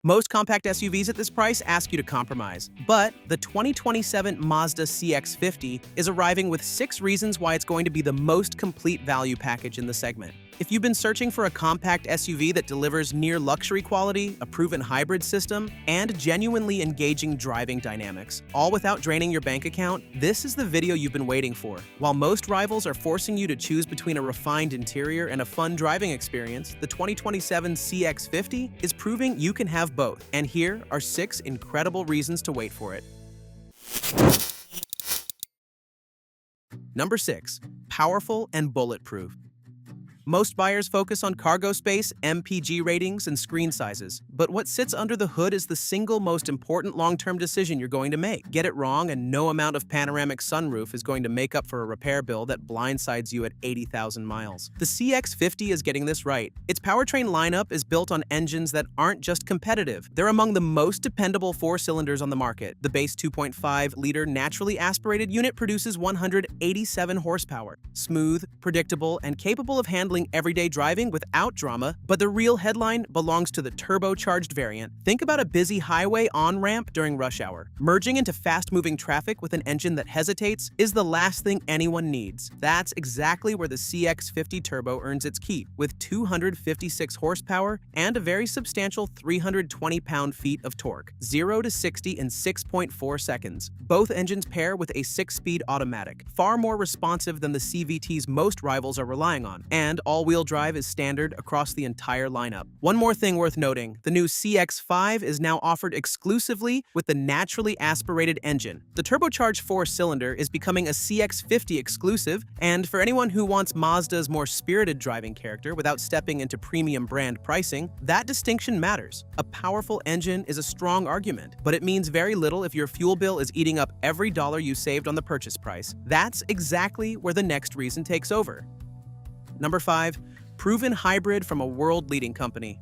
Most compact SUVs at this price ask you to compromise, but the 2027 Mazda CX-50 is arriving with 6 reasons why it's going to be the most complete value package in the segment. If you've been searching for a compact SUV that delivers near luxury quality, a proven hybrid system, and genuinely engaging driving dynamics, all without draining your bank account, this is the video you've been waiting for. While most rivals are forcing you to choose between a refined interior and a fun driving experience, the 2027 CX-50 is proving you can have both. And here are 6 incredible reasons to wait for it. Number 6. Powerful and bulletproof. Most buyers focus on cargo space, MPG ratings, and screen sizes, but what sits under the hood is the single most important long-term decision you're going to make. Get it wrong, and no amount of panoramic sunroof is going to make up for a repair bill that blindsides you at 80,000 miles. The CX-50 is getting this right. Its powertrain lineup is built on engines that aren't just competitive. They're among the most dependable 4-cylinders on the market. The base 2.5-liter naturally aspirated unit produces 187 horsepower, smooth, predictable, and capable of handling everyday driving without drama, but the real headline belongs to the turbocharged variant. Think about a busy highway on-ramp during rush hour. Merging into fast-moving traffic with an engine that hesitates is the last thing anyone needs. That's exactly where the CX-50 Turbo earns its keep, with 256 horsepower and a very substantial 320 pound-feet of torque, 0 to 60 in 6.4 seconds. Both engines pair with a 6-speed automatic, far more responsive than the CVTs most rivals are relying on, and all-wheel drive is standard across the entire lineup. One more thing worth noting, the new CX-5 is now offered exclusively with the naturally aspirated engine. The turbocharged 4-cylinder is becoming a CX-50 exclusive, and for anyone who wants Mazda's more spirited driving character without stepping into premium brand pricing, that distinction matters. A powerful engine is a strong argument, but it means very little if your fuel bill is eating up every dollar you saved on the purchase price. That's exactly where the next reason takes over. Number 5. Proven hybrid from a world-leading company.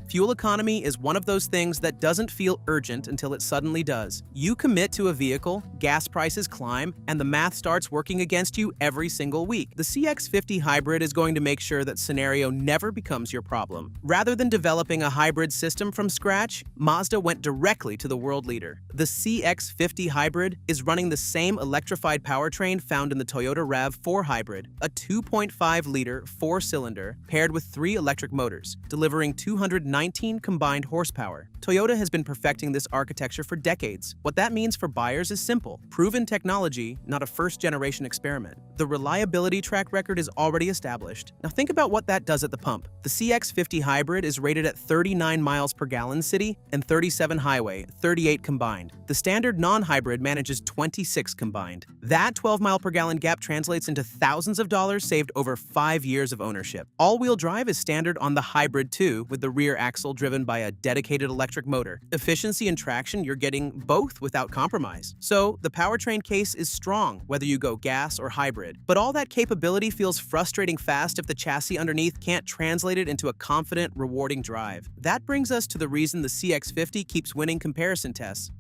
Fuel economy is one of those things that doesn't feel urgent until it suddenly does. You commit to a vehicle, gas prices climb, and the math starts working against you every single week. The CX-50 hybrid is going to make sure that scenario never becomes your problem. Rather than developing a hybrid system from scratch, Mazda went directly to the world leader. The CX-50 hybrid is running the same electrified powertrain found in the Toyota RAV4 hybrid, a 2.5-liter 4-cylinder paired with 3 electric motors, delivering 219 combined horsepower. Toyota has been perfecting this architecture for decades. What that means for buyers is simple. Proven technology, not a first-generation experiment. The reliability track record is already established. Now think about what that does at the pump. The CX-50 hybrid is rated at 39 miles per gallon city and 37 highway, 38 combined. The standard non-hybrid manages 26 combined. That 12 mile per gallon gap translates into thousands of dollars saved over 5 years of ownership. All-wheel drive is standard on the hybrid too, with the rear axle driven by a dedicated electric motor. Efficiency and traction, you're getting both without compromise. So the powertrain case is strong, whether you go gas or hybrid. But all that capability feels frustrating fast if the chassis underneath can't translate it into a confident, rewarding drive. That brings us to the reason the CX-50 keeps winning comparison tests.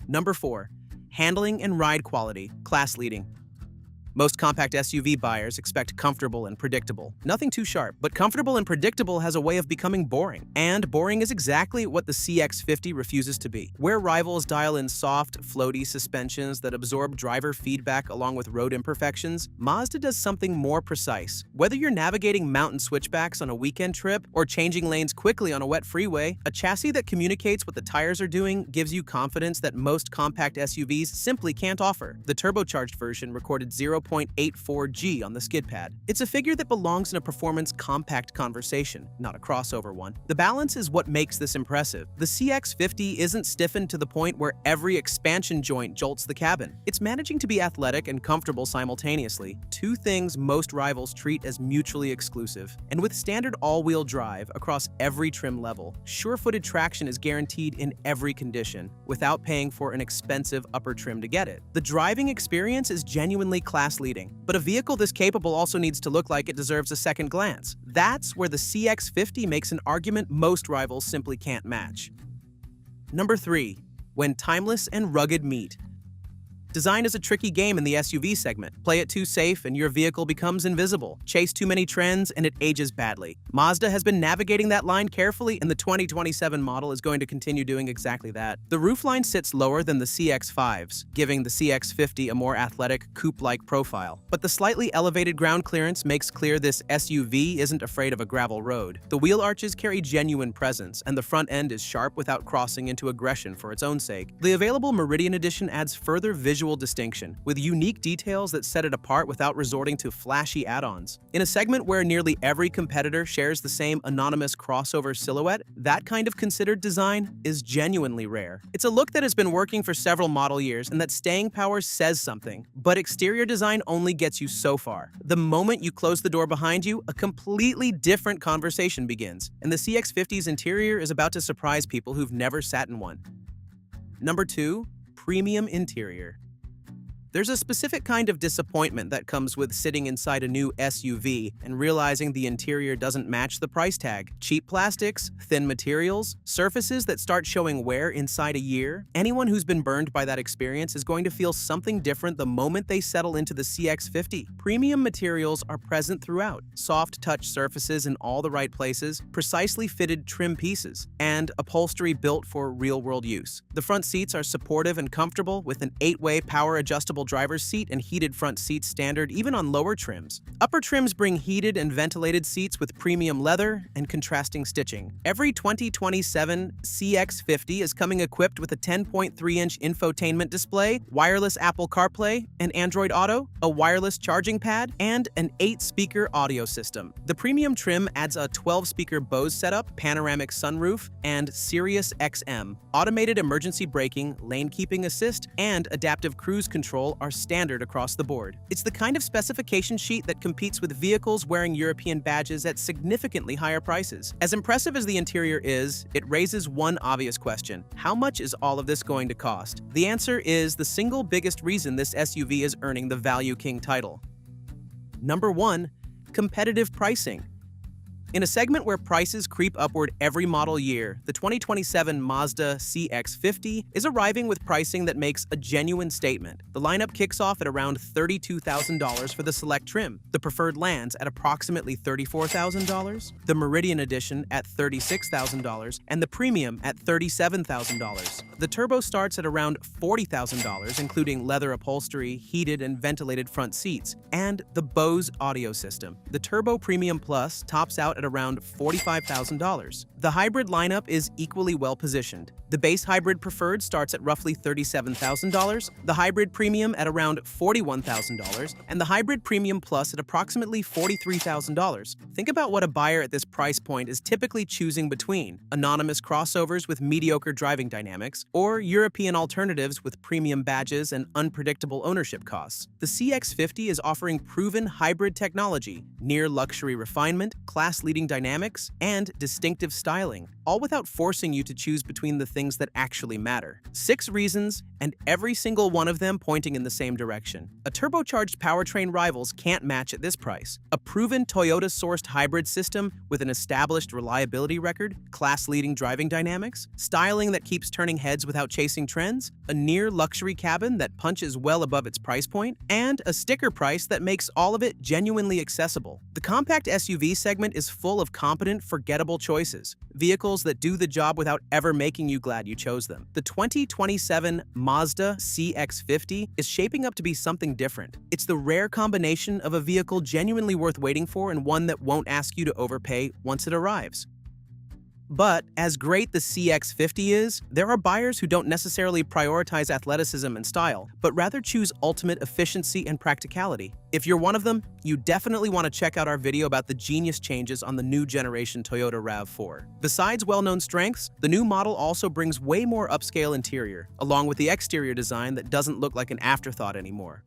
Number 4. Handling and ride quality, class-leading. Most compact SUV buyers expect comfortable and predictable. Nothing too sharp, but comfortable and predictable has a way of becoming boring. And boring is exactly what the CX-50 refuses to be. Where rivals dial in soft, floaty suspensions that absorb driver feedback along with road imperfections, Mazda does something more precise. Whether you're navigating mountain switchbacks on a weekend trip or changing lanes quickly on a wet freeway, a chassis that communicates what the tires are doing gives you confidence that most compact SUVs simply can't offer. The turbocharged version recorded 0.84 G on the skid pad. It's a figure that belongs in a performance compact conversation, not a crossover one. The balance is what makes this impressive. The CX-50 isn't stiffened to the point where every expansion joint jolts the cabin. It's managing to be athletic and comfortable simultaneously, 2 things most rivals treat as mutually exclusive. And with standard all-wheel drive across every trim level, sure-footed traction is guaranteed in every condition, without paying for an expensive upper trim to get it. The driving experience is genuinely class-leading, but a vehicle this capable also needs to look like it deserves a second glance. That's where the CX-50 makes an argument most rivals simply can't match. Number 3. When timeless and rugged meet. Design is a tricky game in the SUV segment. Play it too safe and your vehicle becomes invisible. Chase too many trends and it ages badly. Mazda has been navigating that line carefully, and the 2027 model is going to continue doing exactly that. The roofline sits lower than the CX-5s, giving the CX-50 a more athletic, coupe-like profile. But the slightly elevated ground clearance makes clear this SUV isn't afraid of a gravel road. The wheel arches carry genuine presence, and the front end is sharp without crossing into aggression for its own sake. The available Meridian Edition adds further visual distinction, with unique details that set it apart without resorting to flashy add-ons. In a segment where nearly every competitor shares the same anonymous crossover silhouette, that kind of considered design is genuinely rare. It's a look that has been working for several model years and that staying power says something, but exterior design only gets you so far. The moment you close the door behind you, a completely different conversation begins, and the CX-50's interior is about to surprise people who've never sat in one. Number 2. Premium interior. There's a specific kind of disappointment that comes with sitting inside a new SUV and realizing the interior doesn't match the price tag. Cheap plastics, thin materials, surfaces that start showing wear inside a year. Anyone who's been burned by that experience is going to feel something different the moment they settle into the CX-50. Premium materials are present throughout. Soft touch surfaces in all the right places, precisely fitted trim pieces, and upholstery built for real-world use. The front seats are supportive and comfortable with an 8-way power-adjustable driver's seat and heated front seats standard even on lower trims. Upper trims bring heated and ventilated seats with premium leather and contrasting stitching. Every 2027 CX-50 is coming equipped with a 10.3-inch infotainment display, wireless Apple CarPlay and Android Auto, a wireless charging pad, and an 8-speaker audio system. The premium trim adds a 12-speaker Bose setup, panoramic sunroof, and Sirius XM. Automated emergency braking, lane keeping assist, and adaptive cruise control are standard across the board. It's the kind of specification sheet that competes with vehicles wearing European badges at significantly higher prices. As impressive as the interior is, it raises one obvious question: how much is all of this going to cost? The answer is the single biggest reason this SUV is earning the Value King title. Number 1. Competitive pricing. In a segment where prices creep upward every model year, the 2027 Mazda CX-50 is arriving with pricing that makes a genuine statement. The lineup kicks off at around $32,000 for the Select trim. The Preferred lands at approximately $34,000, the Meridian Edition at $36,000, and the Premium at $37,000. The Turbo starts at around $40,000, including leather upholstery, heated and ventilated front seats, and the Bose audio system. The Turbo Premium Plus tops out at around $45,000. The hybrid lineup is equally well positioned. The base hybrid Preferred starts at roughly $37,000, the hybrid Premium at around $41,000, and the hybrid Premium Plus at approximately $43,000. Think about what a buyer at this price point is typically choosing between: anonymous crossovers with mediocre driving dynamics, or European alternatives with premium badges and unpredictable ownership costs. The CX-50 is offering proven hybrid technology, near luxury refinement, class-leading dynamics, and distinctive styling, all without forcing you to choose between the things that actually matter. 6 reasons, and every single one of them pointing in the same direction. A turbocharged powertrain rivals can't match at this price. A proven Toyota-sourced hybrid system with an established reliability record, class-leading driving dynamics, styling that keeps turning heads without chasing trends, a near-luxury cabin that punches well above its price point, and a sticker price that makes all of it genuinely accessible. The compact SUV segment is full of competent, forgettable choices. Vehicles that do the job without ever making you glad you chose them. The 2027 Mazda CX-50 is shaping up to be something different. It's the rare combination of a vehicle genuinely worth waiting for and one that won't ask you to overpay once it arrives. But as great the CX-50 is, there are buyers who don't necessarily prioritize athleticism and style, but rather choose ultimate efficiency and practicality. If you're one of them, you definitely want to check out our video about the genius changes on the new generation Toyota RAV4. Besides well-known strengths, the new model also brings way more upscale interior, along with the exterior design that doesn't look like an afterthought anymore.